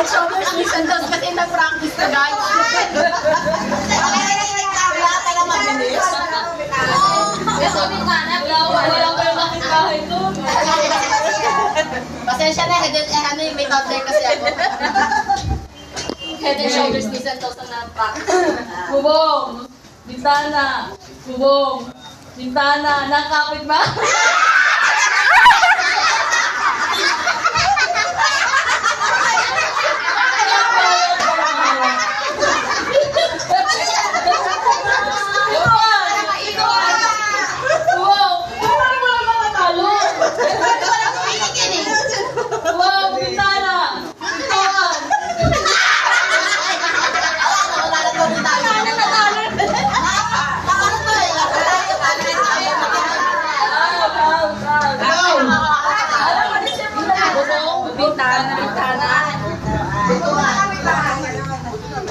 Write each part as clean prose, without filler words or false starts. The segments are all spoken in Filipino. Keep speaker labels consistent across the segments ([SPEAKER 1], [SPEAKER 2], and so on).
[SPEAKER 1] Shoulders, knees, and toes. Kasi na-practice na, guys.
[SPEAKER 2] Wala ka na mabilis.
[SPEAKER 1] Kasi bintana, walang kapitbahay doon. Pasensya na, may toddler kasi ako. Head and shoulders, knees, and toes na na-practice.
[SPEAKER 3] Bubong! Bintana! Bubong! Bintana! Nakapit ba?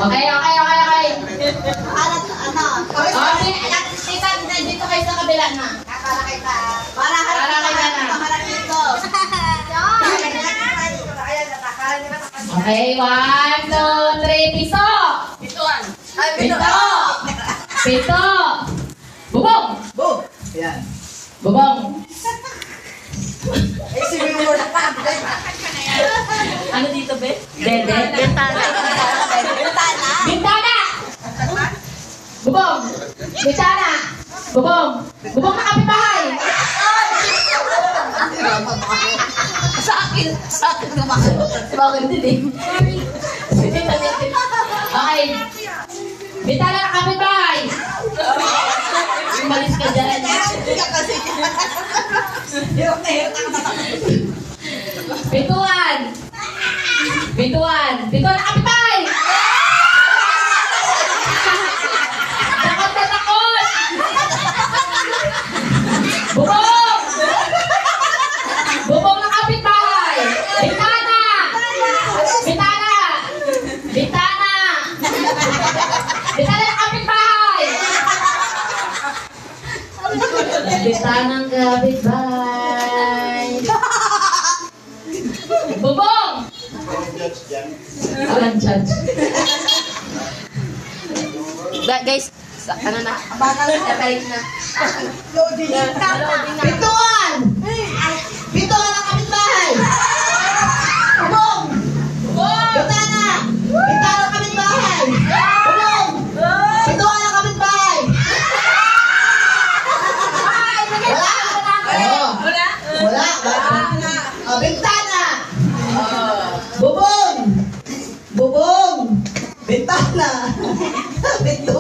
[SPEAKER 1] Okay. Okay, dito kayo sa kabila na.
[SPEAKER 2] Para harap dito.
[SPEAKER 1] Okay, 1, 2, 3, piso!
[SPEAKER 2] Pituan.
[SPEAKER 1] Pito! Bubong!
[SPEAKER 2] Boom. Yan.
[SPEAKER 1] Bubong!
[SPEAKER 2] Ay, si Mimor na pa.
[SPEAKER 3] Ano dito, be?
[SPEAKER 1] Dede!
[SPEAKER 2] Bintana.
[SPEAKER 1] Bintana! Bubong! Bintana! Bubong! Bubong na kapitbahay!
[SPEAKER 2] Sa akin naman.
[SPEAKER 1] Bakit din eh? Okay. Bintana na kapitbahay! Umalis ka dyan. Bituan! Bituan na kapitbahay! Takot na takot! Bubong! Bubong na kapitbahay! Bintana! Bintana! Bintana! Bintana na kapitbahay! Bintana ng kapitbahay! Bubong! Walang judge. Guys, ano na? Separate na.
[SPEAKER 2] Loading na.
[SPEAKER 1] Bituan! Bituan ang kapitbahay! Bubong! Bintana! Bintana ang kapitbahay! Bubong! Bituan ang kapitbahay! Wala? Wala? Bintana! Bubong! Bubong! Bintana! Bituan!